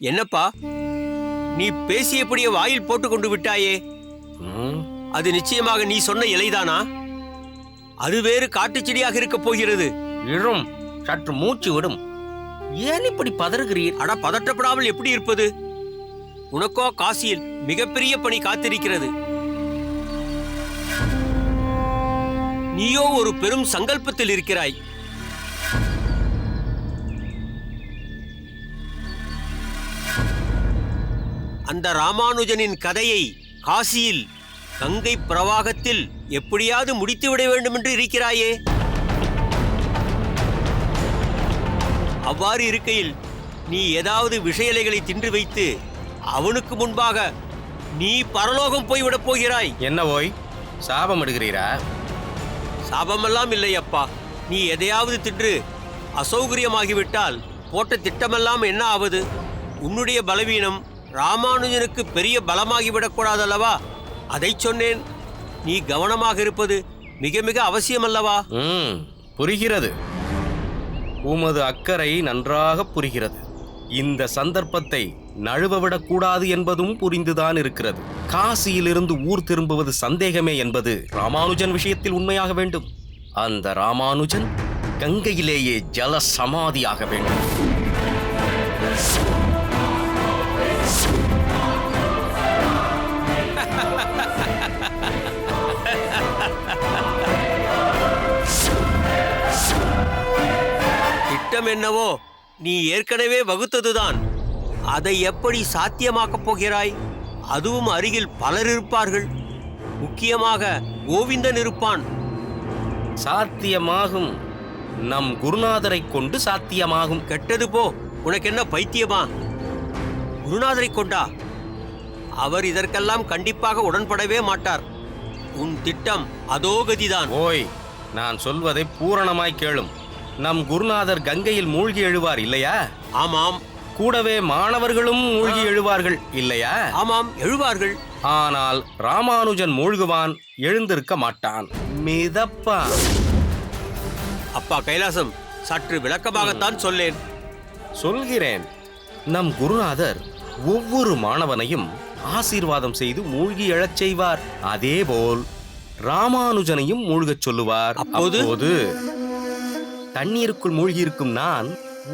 என்னப்பா, நீ பேசியபடியே வாயில் போட்டு கொண்டு விட்டாயே. அது நிச்சயமாக நீ சொன்ன இலைதானா? அது வேறு காட்டுச் செடியாக இருக்கப் போகிறது. இழும், சற்று மூச்சு விடும். ஏன் இப்படி பதறுகிறீர்? அட, பதற்றப்படாமல் எப்படி இருப்பது? உனக்கோ காசியில் மிகப்பெரிய பணி காத்திருக்கிறது. நீயோ ஒரு பெரும் சங்கல்பத்தில் இருக்கிறாய். அந்த ராமானுஜனின் கதையை காசியில் கங்கை பிரவாகத்தில் எப்படியாவது முடித்துவிட வேண்டும் என்று இருக்கிறாயே. அவ்வாறு இருக்கையில் நீ ஏதாவது விஷயலைகளை தின்று வைத்து அவனுக்கு முன்பாக நீ பரலோகம் போய்விடப் போகிறாய். என்ன போய் சாபம் எடுக்கிறீரா? சாபமெல்லாம் இல்லை அப்பா. நீ எதையாவது தின்று அசௌகரியமாகிவிட்டால் போட்ட திட்டமெல்லாம் என்ன ஆவது? உன்னுடைய பலவீனம் ராமானுஜனுக்கு பெரிய பலமாகிவிடக்கூடாதல்லவா? அதை சொன்னேன். நீ கவனமாக இருப்பது மிக மிக அவசியமல்லவா? புரிகிறது. உமது அக்கறை நன்றாக புரிகிறது. இந்த சந்தர்ப்பத்தை நழுவவிடக்கூடாது என்பதும் புரிந்துதான் இருக்கிறது. காசியிலிருந்து ஊர் திரும்புவது சந்தேகமே என்பது ராமானுஜன் விஷயத்தில் உண்மையாக வேண்டும். அந்த ராமானுஜன் கங்கையிலேயே ஜல சமாதியாக வேண்டும். திட்டம் என்னவோ நீ ஏற்கனவே வகுத்ததுதான். அதை எப்படி சாத்தியமாக்கப் போகிறாய்? அதுவும் அருகில் பலர் இருப்பார்கள். முக்கியமாக கோவிந்தன் இருப்பான். சாத்தியமாகும். நம் குருநாதரை கொண்டு சாத்தியமாகும். கெட்டது போ. உனக்கு என்ன பைத்தியமா? குருநாதரை கொண்டா? அவர் இதற்கெல்லாம் கண்டிப்பாக உடன்படவே மாட்டார். உன் திட்டம் அதோ கதிதான். ஓய், நான் சொல்வதை பூரணமாய் கேளும். நம் குருநாதர் கங்கையில் மூழ்கி எழுவார் இல்லையா? ஆமாம். கூடவே மாணவர்களும் மூழ்கி எழுவார்கள் இல்லையா? ஆமாம், எழுவார்கள். ஆனால் ராமானுஜன் மூழ்குவான், எழுந்திருக்க மாட்டான், மிதப்பான். அப்பா கைலாசம், சற்று விளக்கமாகத்தான் சொல்லேன். சொல்கிறேன். நம் குருநாதர் ஒவ்வொரு மாணவனையும் ஆசீர்வாதம் செய்து மூழ்கி எழச் செய்வார். அதேபோல் ராமானுஜனையும் மூழ்கச் சொல்லுவார். அப்போது தண்ணீருக்குள் மூழ்கியிருக்கும் நான்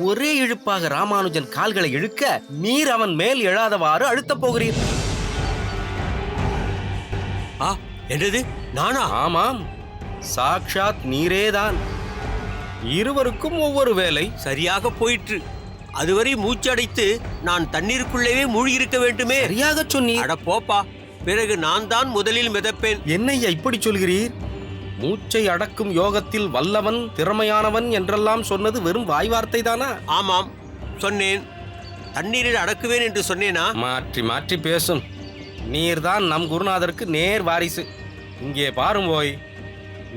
ஒரே இழுப்பாக ராமானுஜன் கால்களை இழுக்க நீர் அவன் மேல் எழாதவாறு அழுத்தப் போகிறீர். என்னது, நானா? ஆமாம், சாக்ஷாத் நீரேதான். இருவருக்கும் ஒவ்வொரு வேலை. சரியாக போயிற்று. அதுவரை மூச்சடைத்து நான் தண்ணீருக்குள்ளேயே மூழ்கியிருக்க வேண்டுமே. சரியாக சொன்னீர். அட போப்பா, பிறகு நான் தான் முதலில் மிதப்பேன். என்னையா இப்படி சொல்கிறீர்? மூச்சை அடக்கும் யோகத்தில் வல்லவன், திறமையானவன் என்றெல்லாம் சொன்னது வெறும் வாய் வார்த்தை தானா? ஆமாம், சொன்னேன். தண்ணீரில் அடக்குவேன் என்று சொன்னேனா? மாற்றி மாற்றி பேசும். நீர்தான் நம் குருநாதருக்கு நேர் வாரிசு. இங்கே பாரும் போய்,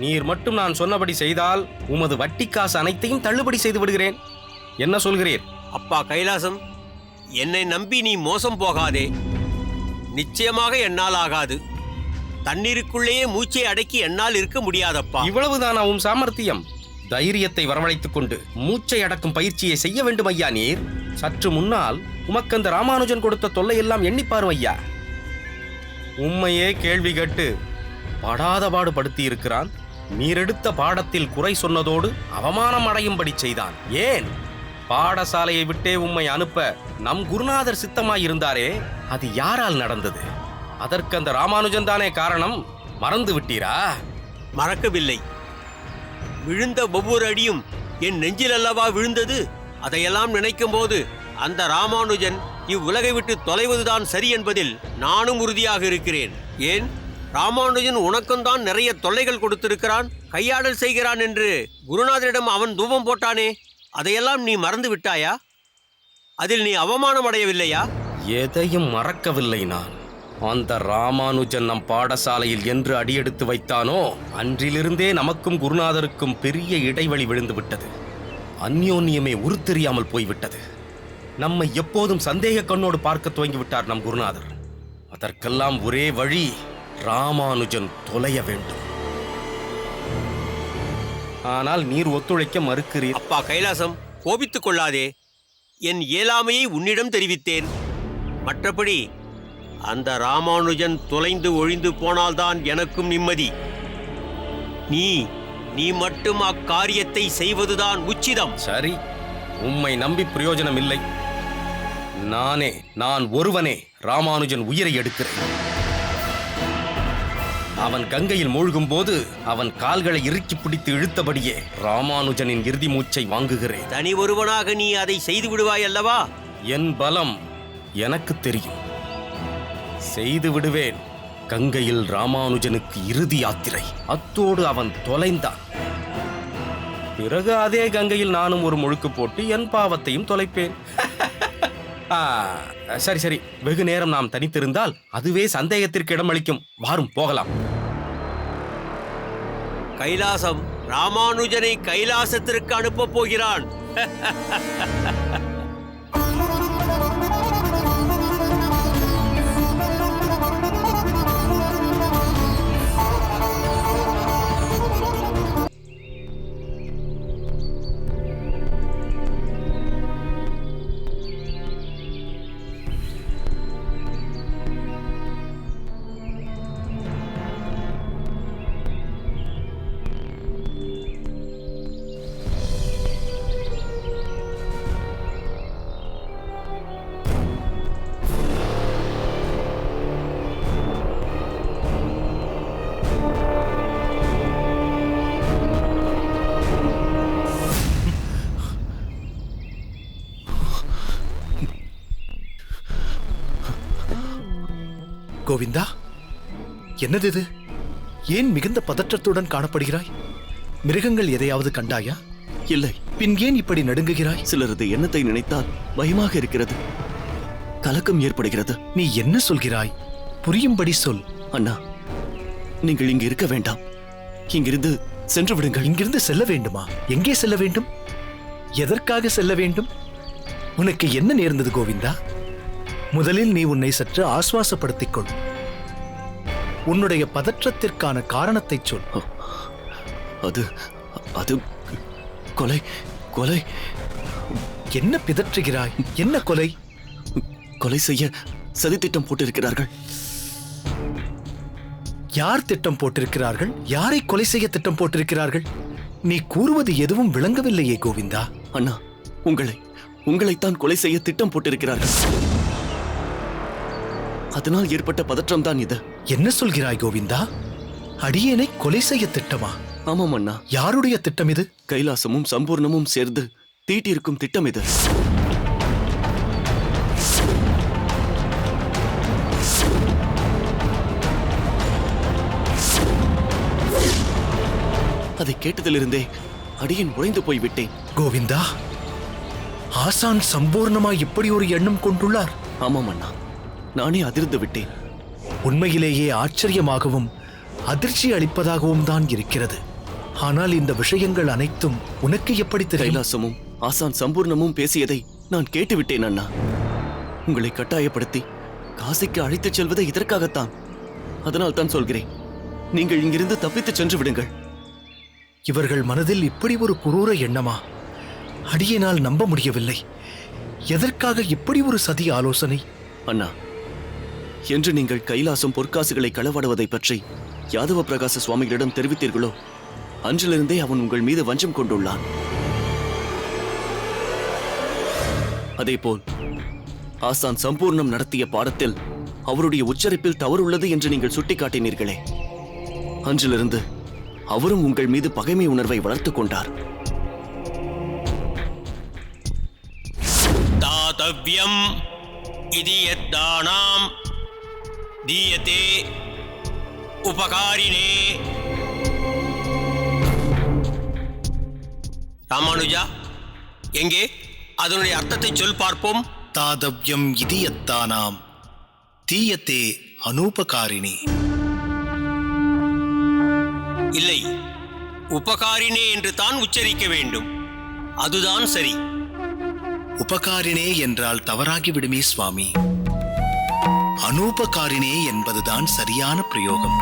நீர் மட்டும் நான் சொன்னபடி செய்தால் உமது வட்டி காசு அனைத்தையும் தள்ளுபடி செய்து விடுகிறேன். என்ன சொல்கிறீர்? அப்பா கைலாசம், என்னை நம்பி நீ மோசம் போகாதே. நிச்சயமாக என்னால் ஆகாது. தண்ணீருக்குள்ளேயே மூச்சை அடக்கி என்னால் இருக்க முடியாதப்பா. இவ்வளவுதானா உன் சாமர்த்தியம்? தைரியத்தை வரவழைத்துக் கொண்டு மூச்சை அடக்கும் பயிற்சியை செய்ய வேண்டும் ஐயா. நீர் சற்று முன்னால் உமக்கு அந்த ராமானுஜன் கொடுத்த தொல்லையெல்லாம் எண்ணிப்பாரும் ஐயா. உம்மையே கேள்வி கேட்டு படாத பாடுபடுத்தி இருக்கிறான். நீரெடுத்த பாடத்தில் குறை சொன்னதோடு அவமானம் அடையும்படி செய்தான். ஏன்? பாடசாலையை விட்டே உம்மை அனுப்ப நம் குருநாதர் சித்தமாயிருந்தாரே, அது யாரால் நடந்தது? அதற்கு அந்த ராமானுஜன் தானே காரணம். மறந்து விட்டீரா? மறக்கவில்லை. விழுந்த ஒவ்வொரு அடியும் என் நெஞ்சில் அல்லவா விழுந்தது. அதையெல்லாம் நினைக்கும் போது அந்த ராமானுஜன் இவ்வுலகை விட்டு தொலைவதுதான் சரி என்பதில் நானும் உறுதியாக இருக்கிறேன். ஏன்? ராமானுஜன் உனக்கும் தான் நிறைய தொல்லைகள் கொடுத்திருக்கிறான், கையாடல் செய்கிறான் என்று குருநாதரிடம் அவன் தூபம் போட்டானே, அதையெல்லாம் நீ மறந்து விட்டாயா? அதில் நீ அவமானம் அடையவில்லையா? எதையும் மறக்கவில்லை நான். அந்த ராமானுஜன் நம் பாடசாலையில் என்று அடியெடுத்து வைத்தானோ அன்றிலிருந்தே நமக்கும் குருநாதருக்கும் பெரிய இடைவெளி விழுந்து விட்டது. அந்யோன்யமே உருத்தெரியாமல் போய்விட்டது. நம்மை எப்போதும் சந்தேக கண்ணோடு பார்க்க துவங்கிவிட்டார் நம் குருநாதர். அதற்கெல்லாம் ஒரே வழி, ராமானுஜன் தொலைய வேண்டும். ஆனால் நீர் ஒத்துழைக்க மறுக்கிறீர். அப்பா கைலாசம், கோபித்துக் கொள்ளாதே. என் இயலாமையை உன்னிடம் தெரிவித்தேன். மற்றபடி அந்த ராமானுஜன் தொலைந்து ஒழிந்து போனால்தான் எனக்கும் நிம்மதி. நீ மட்டும் அக்காரியத்தை செய்வதுதான் உச்சிதம். சரி, உம்மை நம்பி பிரயோஜனம் இல்லை. நான் ஒருவனே ராமானுஜன் உயிரை எடுக்கிறேன். அவன் கங்கையில் மூழ்கும் போது அவன் கால்களை இறுக்கி பிடித்து இழுத்தபடியே ராமானுஜனின் இறுதி மூச்சை வாங்குகிறேன். தனி ஒருவனாக நீ அதை செய்து விடுவாய் அல்லவா? என் பலம் எனக்கு தெரியும். செய்து விடுவேன். கங்கையில் ராமானுஜனுக்கு இறுதி யாத்திரை. அத்தோடு அவன் தொலைந்தான். பிறகு அதே கங்கையில் நானும் ஒரு முழுக்கு போட்டு என் பாவத்தையும் தொலைப்பேன். சரி, வெகு நேரம் நாம் தனித்திருந்தால் அதுவே சந்தேகத்திற்கு இடமளிக்கும். வாரும் போகலாம். கைலாசம் ராமானுஜனை கைலாசத்திற்கு அனுப்பப் போகிறான். கோவிந்தா, என்னது இது? ஏன் மிகுந்த பதற்றத்துடன் காணப்படுகிறாய்? மிருகங்கள் எதையாவது கண்டாயா? இல்லை. பின் ஏன் இப்படி நடுங்குகிறாய்? சிலரது எண்ணத்தை நினைத்தால் பயமாக இருக்கிறது, கலக்கம் ஏற்படுகிறது. நீ என்ன சொல்கிறாய்? புரியும்படி சொல். அண்ணா, நீங்கள் இங்கு இருக்க வேண்டாம். இங்கிருந்து சென்று விடுங்கள். இங்கிருந்து செல்ல வேண்டுமா? எங்கே செல்ல வேண்டும்? எதற்காக செல்ல வேண்டும்? உனக்கு என்ன நேர்ந்தது கோவிந்தா? முதலில் நீ உன்னை சற்று ஆசுவாசப்படுத்திக் கொள். உன்னுடைய பதற்றத்திற்கான காரணத்தை சொல். அது கொலை. கொலை. என்ன பிதற்றுகிறாய்? என்ன கொலை? கொலை செய்ய சதித்திட்டம் போட்டிருக்கிறார்கள். யார் திட்டம் போட்டிருக்கிறார்கள்? யாரை கொலை செய்ய திட்டம் போட்டிருக்கிறார்கள்? நீ கூறுவது எதுவும் விளங்கவில்லையே கோவிந்தா. அண்ணா, உங்களைத்தான் கொலை செய்ய திட்டம் போட்டிருக்கிறார்கள். அதனால் ஏற்பட்ட பதற்றம் தான் இது. என்ன சொல்கிறாய் கோவிந்தா? அடியேனை கொலை செய்ய திட்டமா? ஆமாம் அண்ணா. யாருடைய திட்டம் இது? கைலாசமும் சம்பூர்ணமும் சேர்ந்து தீட்டியிருக்கும் திட்டம் இது. அதை கேட்டதிலிருந்தே அடியேன் உறைந்து போய்விட்டேன். கோவிந்தா, ஆசான் சம்பூர்ணமா இப்படி ஒரு எண்ணம் கொண்டுள்ளார்? ஆமாம் அண்ணா, நானே அதிர்ந்து விட்டேன். உண்மையிலேயே ஆச்சரியமாகவும் அதிர்ச்சி அளிப்பதாகவும் தான் இருக்கிறது. ஆனால் இந்த விஷயங்கள் அனைத்தும் உனக்கு எப்படி தெரியும்? கைலாசமும் ஆசான் சம்பூர்ணமும் பேசியதை நான் கேட்டுவிட்டேன் அண்ணா. உங்களை கட்டாயப்படுத்தி காசிக்கு அழைத்துச் செல்வதை இதற்காகத்தான். அதனால் தான் சொல்கிறேன், நீங்கள் இங்கிருந்து தப்பித்துச் சென்று விடுங்கள். இவர்கள் மனதில் இப்படி ஒரு குரூர எண்ணமா? அடியேனால் நம்ப முடியவில்லை. எதற்காக இப்படி ஒரு சதி ஆலோசனை? அண்ணா, என்று நீங்கள் கைலாசம் பொற்காசுகளை களவாடுவதை பற்றி யாதவ பிரகாச சுவாமிகளிடம் தெரிவித்தீர்களோ, அன்றிலிருந்தே அவன் உங்கள் மீது வஞ்சம் கொண்டுள்ளான். அதேபோல் ஆசான் சம்பூர்ணம் நடத்திய பாடத்தில் அவருடைய உச்சரிப்பில் தவறு உள்ளது என்று நீங்கள் சுட்டிக்காட்டினீர்களே, அன்றிலிருந்து அவரும் உங்கள் மீது பகைமை உணர்வை வளர்த்துக் கொண்டார். தாதவ்யம் இதி யத்தானாம் தீயதே உபகாரினே. ராமானுஜா, எங்கே அதனுடைய அர்த்தத்தை சொல் பார்ப்போம். தாதவ்யம் இதி யத்தானாம் தீயதே அனூபகாரிணி. இல்லை, உபகாரினே என்று தான் உச்சரிக்க வேண்டும். அதுதான் சரி. உபகாரினே என்றால் தவறாகிவிடுமே சுவாமி. அனூபகாரினே என்பதுதான் சரியான பிரயோகம்.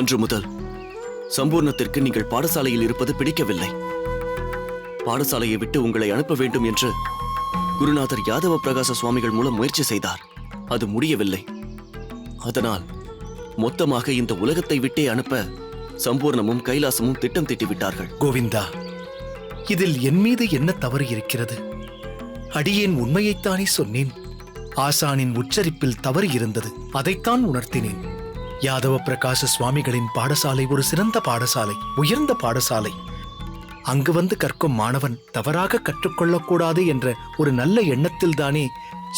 அன்று முதல் சம்பூர்ணத்திற்கு நீங்கள் பாடசாலையில் இருப்பது பிடிக்கவில்லை. பாடசாலையை விட்டு உங்களை அனுப்ப வேண்டும் என்று குருநாதர் யாதவ பிரகாச சுவாமிகள் மூலம் முயற்சி செய்தார். அது முடியவில்லை. அதனால் மொத்தமாக இந்த உலகத்தை விட்டே அனுப்ப சம்பூர்ணமும் கைலாசமும் திட்டம் தீட்டிவிட்டார்கள். கோவிந்தா, இதில் என் மீது என்ன தவறு இருக்கிறது? அடியேன் உண்மையைத்தானே சொன்னேன். ஆசானின் உச்சரிப்பில் தவறு இருந்தது, அதைத்தான் உணர்த்தினேன். யாதவ பிரகாச சுவாமிகளின் பாடசாலை ஒரு சிறந்த பாடசாலை, உயர்ந்த பாடசாலை. அங்கு வந்து கற்கும் மாணவன் தவறாக கற்றுக்கொள்ளக்கூடாது என்ற ஒரு நல்ல எண்ணத்தில்தானே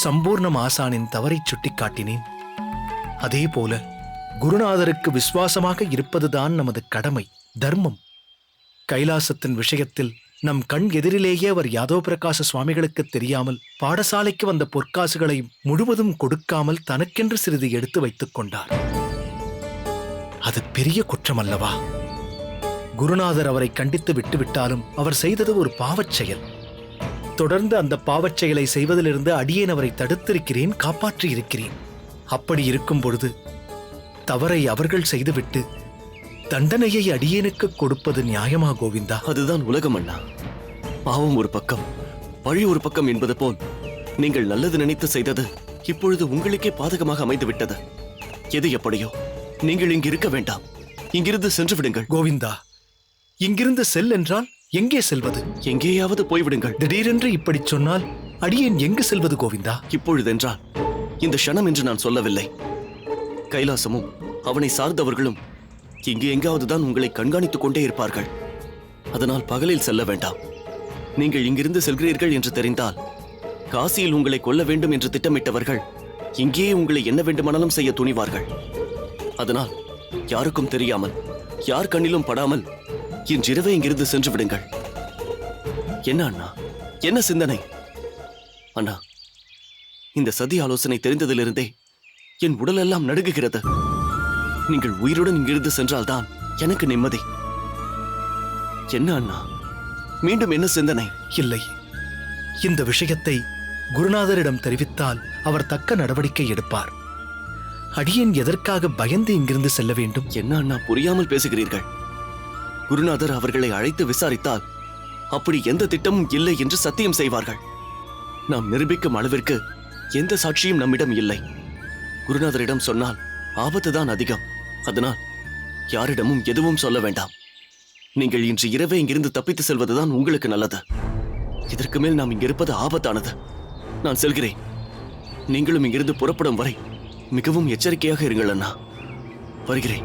சம்பூர்ணம் ஆசானின் தவறை சுட்டிக்காட்டினேன். அதேபோல குருநாதருக்கு விசுவாசமாக இருப்பதுதான் நமது கடமை, தர்மம். கைலாசத்தின் விஷயத்தில் நம் கண் எதிரிலேயே அவர் யாதவ பிரகாச சுவாமிகளுக்கு தெரியாமல் பாடசாலைக்கு வந்த பொற்காசுகளை முழுவதும் கொடுக்காமல் தனக்கென்று சிறிது எடுத்து வைத்துக் கொண்டார். அது பெரிய குற்றம் அல்லவா? குருநாதர் அவரை கண்டித்து விட்டுவிட்டாலும் அவர் செய்தது ஒரு பாவச் செயல். தொடர்ந்து அந்த பாவச் செயலை செய்வதிலிருந்து அடியேன் அவரை தடுத்திருக்கிறேன், காப்பாற்றியிருக்கிறேன். அப்படி இருக்கும் பொழுது தவறை அவர்கள் செய்துவிட்டு தண்டனையை அடியேனுக்கு கொடுப்பது நியாயமா கோவிந்தா? அதுதான் உலகம் அண்ணா. பாவம் ஒரு பக்கம், பழி ஒரு பக்கம் என்பது போல் நீங்கள் நல்லது நினைத்து செய்தது இப்பொழுது உங்களுக்கே பாதகமாக அமைந்து விட்டது. எது எப்படியோ நீங்கள் இங்கு இருக்க வேண்டாம், இங்கிருந்து சென்று விடுங்கள். கோவிந்தா, இங்கிருந்து செல் என்றால் எங்கே செல்வது? எங்கேயாவது போய்விடுங்கள். திடீரென்று இப்படி சொன்னால் அடியேன் எங்கு செல்வது கோவிந்தா? இப்பொழுதென்றால் இந்த க்ஷணம் என்று நான் சொல்லவில்லை. கைலாசமும் அவனை சார்ந்தவர்களும் இங்கு எங்காவதுதான் உங்களை கண்காணித்துக் கொண்டே இருப்பார்கள். அதனால் பகலில் செல்ல வேண்டாம். நீங்கள் இங்கிருந்து செல்கிறீர்கள் என்று தெரிந்தால் காசியில் உங்களை கொல்ல வேண்டும் என்று திட்டமிட்டவர்கள் இங்கேயே உங்களை என்ன வேண்டுமானாலும் செய்ய துணிவார்கள். அதனால் யாருக்கும் தெரியாமல், யார் கண்ணிலும் படாமல் இன்றிரவே இங்கிருந்து சென்று விடுங்கள். என்ன அண்ணா, என்ன சிந்தனை? அண்ணா, இந்த சதி ஆலோசனை தெரிந்ததிலிருந்தே என் உடலெல்லாம் நடுங்குகிறது. நீங்கள் உயிருடன் இங்கிருந்து சென்றால்தான் எனக்கு நிம்மதி. என்ன அண்ணா, மீண்டும் என்ன சிந்தனை? இல்லை, இந்த விஷயத்தை குருநாதரிடம் தெரிவித்தால் அவர் தக்க நடவடிக்கை எடுப்பார். அடியேன் எதற்காக பயந்து இங்கிருந்து செல்ல வேண்டும்? என்ன அண்ணா, புரியாமல் பேசுகிறீர்கள். குருநாதர் அவர்களை அழைத்து விசாரித்தால் அப்படி எந்த திட்டமும் இல்லை என்று சத்தியம் செய்வார்கள். நாம் நிரூபிக்கும் அளவிற்கு எந்த சாட்சியும் நம்மிடம் இல்லை. குருநாதரிடம் சொன்னால் ஆபத்துதான் அதிகம். அதனால் யாரிடமும் எதுவும் சொல்ல வேண்டாம். நீங்கள் இன்று இரவே இங்கிருந்து தப்பித்து செல்வதுதான் உங்களுக்கு நல்லது. இதற்கு மேல் நாம் இங்கிருப்பது ஆபத்தானது. நான் செல்கிறேன். நீங்களும் இங்கிருந்து புறப்படும் வரை மிகவும் எச்சரிக்கையாக இருங்கள் அண்ணா. வருகிறேன்.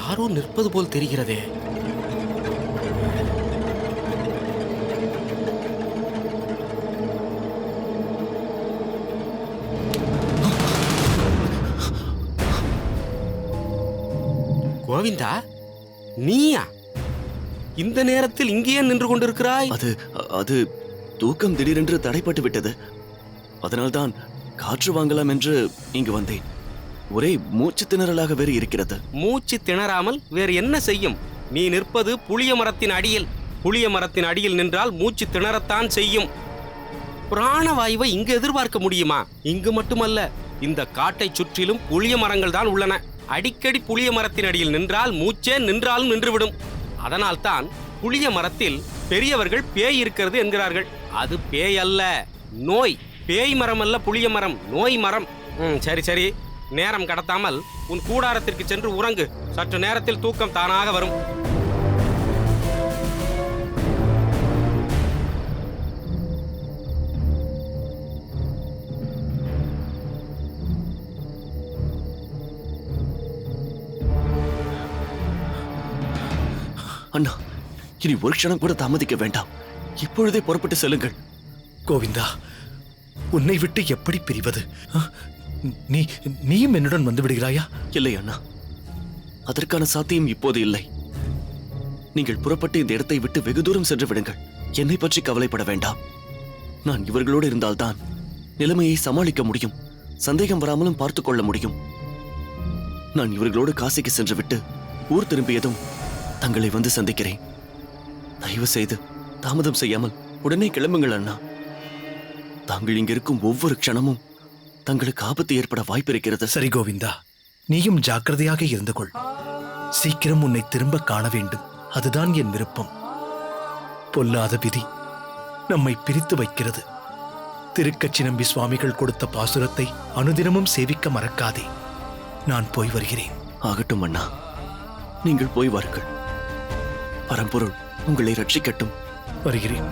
யாரோ நிற்பது போல் தெரிகிறதே. கோவிந்தா, நீயா இந்த நேரத்தில் இங்கேயே நின்று கொண்டிருக்கிறாய்? அது தூக்கம் திடீரென்று தடைப்பட்டு விட்டது. அதனால்தான் காற்று வாங்கலாம் என்று இங்கு வந்தேன். ஒரே மூச்சு திணறலாக வேறு இருக்கிறது. மூச்சு திணறாமல் வேறு என்ன செய்யும்? நீ நிற்பது புளிய மரத்தின் அடியில். புளிய மரத்தின் அடியில் நின்றால் மூச்சு திணறத்தான் செய்யும். பிராணவாயுவை இங்கு எதிர்பார்க்க முடியுமா? இங்கு மட்டுமல்ல, இந்த காட்டை சுற்றிலும் புளிய மரங்கள் தான் உள்ளன. அடிக்கடி புளிய மரத்தின் அடியில் நின்றால் மூச்சே நின்றாலும் நின்றுவிடும். அதனால்தான் புளிய மரத்தில் பெரியவர்கள் பேய் இருக்கிறது என்கிறார்கள். அது பேய் அல்ல, நோய். பேய் மரம் அல்ல புளிய மரம், நோய் மரம். சரி சரி, நேரம் கடத்தாமல் உன் கூடாரத்திற்கு சென்று உறங்கு. சற்று நேரத்தில் தூக்கம் தானாக வரும். அண்ணா, இனி ஒரு க்ஷணம் கூட தாமதிக்க வேண்டாம். இப்பொழுதே புறப்பட்டு செல்லுங்கள். கோவிந்தா, உன்னை விட்டு எப்படி பிரிவது? நீயும் என்னுடன் வந்து விடுகிறாயா? இல்லை அண்ணா, அதற்கான சாத்தியம் இப்போது இல்லை. நீங்கள் புறப்பட்டு இந்த இடத்தை விட்டு வெகு தூரம் சென்று விடுங்கள். என்னை பற்றி கவலைப்பட வேண்டாம். நான் இவர்களோடு இருந்தால்தான் நிலைமையை சமாளிக்க முடியும். சந்தேகம் வராமலும் பார்த்துக் கொள்ள முடியும். நான் இவர்களோடு காசிக்கு சென்று விட்டு ஊர் திரும்பியதும் தங்களை வந்து சந்திக்கிறேன். தயவு செய்து தாமதம் செய்யாமல் உடனே கிளம்புங்கள் அண்ணா. தாங்கள் இங்கிருக்கும் ஒவ்வொரு க்ஷணமும் தங்களுக்கு ஆபத்து ஏற்பட வாய்ப்பு இருக்கிறது. சரி கோவிந்தா, நீயும் ஜாக்கிரதையாக இருந்து கொள். சீக்கிரம் உன்னை திரும்ப காண வேண்டும், அதுதான் என் விருப்பம். பொல்லாத விதி நம்மை பிரித்து வைக்கிறது. திருக்கச்சி நம்பி சுவாமிகள் கொடுத்த பாசுரத்தை அனுதினமும் சேவிக்க மறக்காதே. நான் போய் வருகிறேன். ஆகட்டும் அண்ணா, நீங்கள் போய் வாருங்கள். பரம்பொருள் உங்களை ரட்சிக்கட்டும். வருகிறேன்.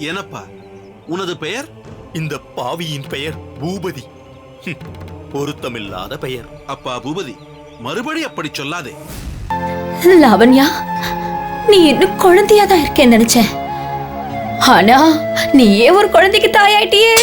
எனப்பா, உனது பெயர்? இந்த பாவியின் பெயர் பூபதி. பொருத்தமில்லாத பெயர். அப்பா பூபதி, மறுபடி அப்படி சொல்லாதே. லாவண்யா, நீ இன்னும் குழந்தையாதான் இருக்கேன்னு நினைச்சேன். ஆனா நீயே ஒரு குழந்தைக்கு தாயாயிட்டியே.